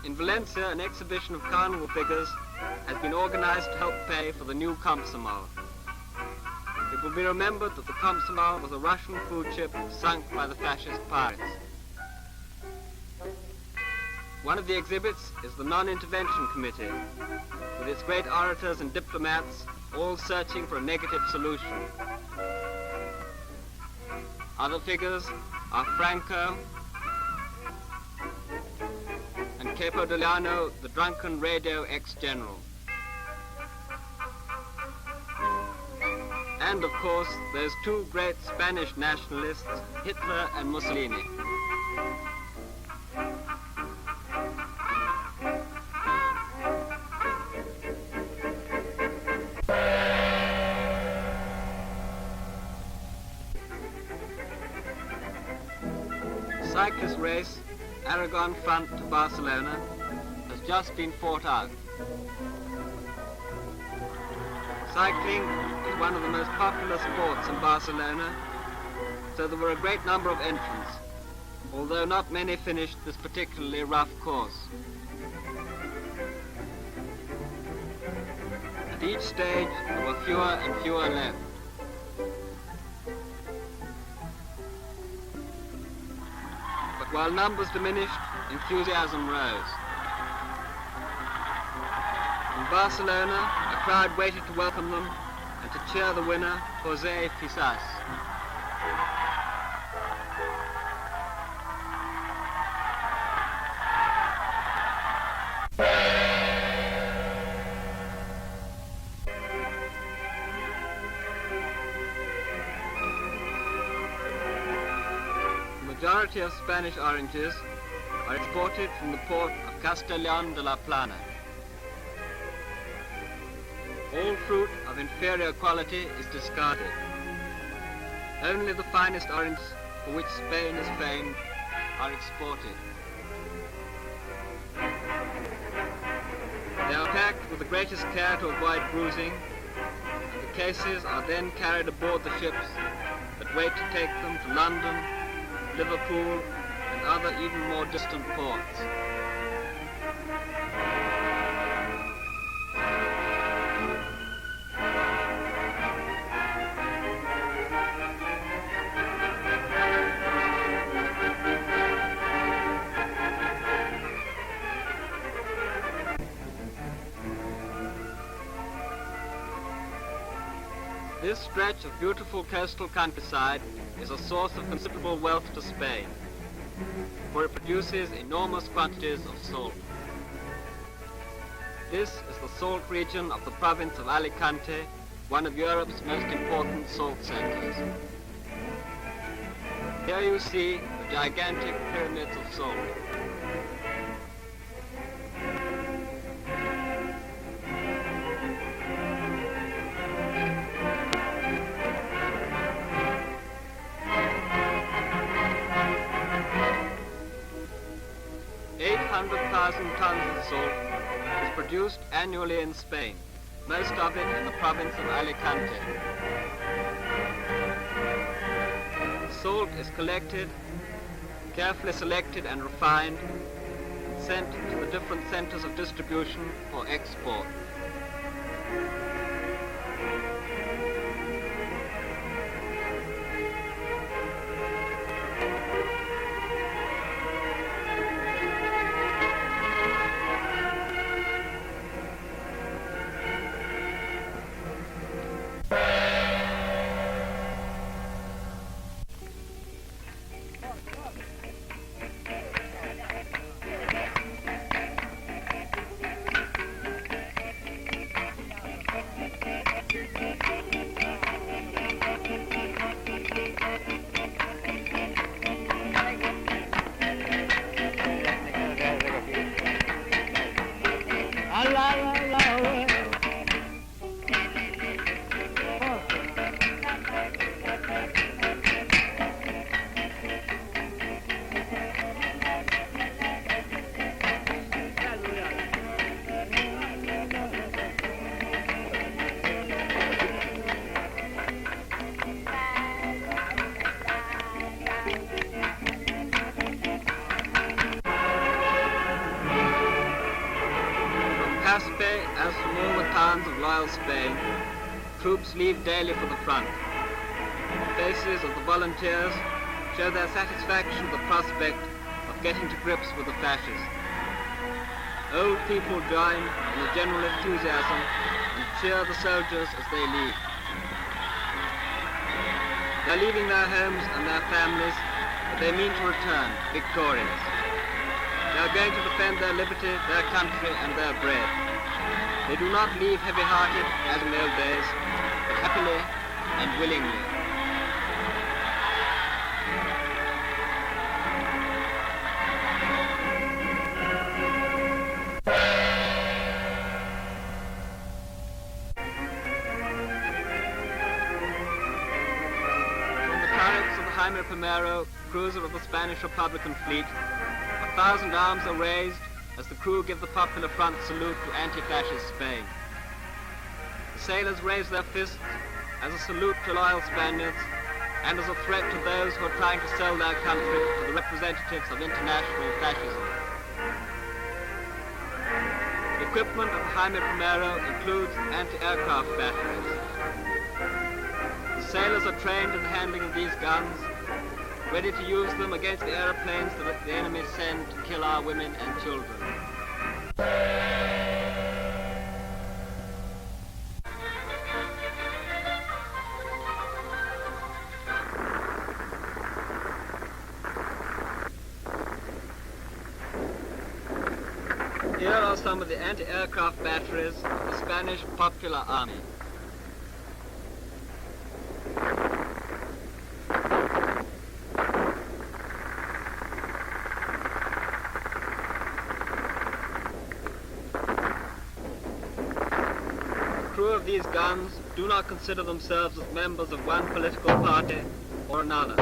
In Valencia, an exhibition of carnival figures has been organized to help pay for the new Komsomol. It will be remembered that the Komsomol was a Russian food ship sunk by the fascist pirates. One of the exhibits is the Non-Intervention Committee, with its great orators and diplomats all searching for a negative solution. Other figures are Franco and Capodoliano, the drunken radio ex-general. And of course, those two great Spanish nationalists, Hitler and Mussolini. Cyclist race, Aragon front to Barcelona, has just been fought out. Cycling is one of the most popular sports in Barcelona, so there were a great number of entrants, although not many finished this particularly rough course. At each stage, there were fewer and fewer left. But while numbers diminished, enthusiasm rose. In Barcelona, a crowd waited to welcome them and to cheer the winner, José Miaja. The majority of Spanish oranges are exported from the port of Castellón de la Plana. All fruit of inferior quality is discarded. Only the finest oranges, for which Spain is famed, are exported. They are packed with the greatest care to avoid bruising, and the cases are then carried aboard the ships that wait to take them to London, Liverpool, and other even more distant ports. This stretch of beautiful coastal countryside is a source of considerable wealth to Spain, for it produces enormous quantities of salt. This is the salt region of the province of Alicante, one of Europe's most important salt centers. Here you see the gigantic pyramids of salt. Tons of salt is produced annually in Spain, most of it in the province of Alicante. The salt is collected, carefully selected and refined, and sent to the different centers of distribution for export. Tenerife, as from all the towns of loyal Spain, troops leave daily for the front. The faces of the volunteers show their satisfaction at the prospect of getting to grips with the fascists. Old people join in the general enthusiasm and cheer the soldiers as they leave. They're leaving their homes and their families, but they mean to return victorious. They are going to defend their liberty, their country, and their bread. They do not leave heavy-hearted as in the old days, but happily and willingly. Jaime I, cruiser of the Spanish Republican fleet, 1,000 arms are raised as the crew give the popular front salute to anti-fascist Spain. The sailors raise their fists as a salute to loyal Spaniards and as a threat to those who are trying to sell their country to the representatives of international fascism. The equipment of Jaime I includes anti-aircraft batteries. The sailors are trained in the handling of these guns, ready to use them against the aeroplanes that the enemy send to kill our women and children. Here are some of the anti-aircraft batteries of the Spanish Popular Army. Of these guns do not consider themselves as members of one political party or another,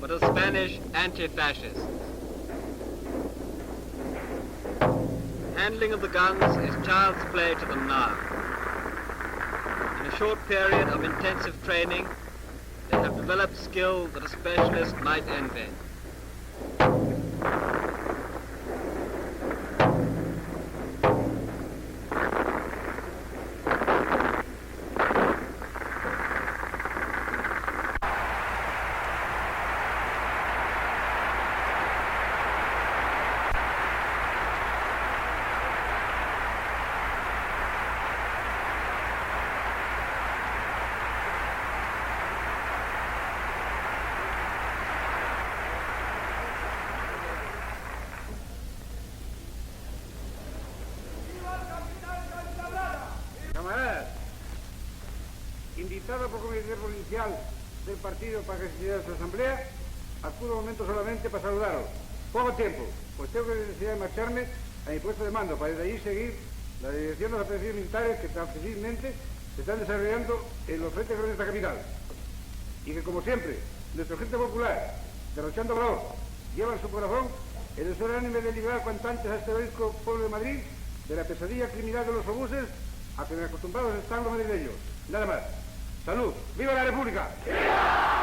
but as Spanish anti-fascists. Handling of the guns is child's play to them now. In a short period of intensive training, they have developed skill that a specialist might envy. Invitado por Comité Provincial del Partido para que se su asamblea, acudo un momento solamente para saludaros. Poco tiempo, pues tengo que necesidad de marcharme a mi puesto de mando para desde allí seguir la dirección de las operaciones militares que tan fácilmente se están desarrollando en los frentes de esta capital. Y que, como siempre, nuestro Frente Popular, derrochando valor, lleva en su corazón el deseo unánime de liberar cuanto antes a este heroico pueblo de Madrid de la pesadilla criminal de los obuses a que acostumbrados están los madrileños. Nada más. ¡Salud! ¡Viva la República! ¡Viva!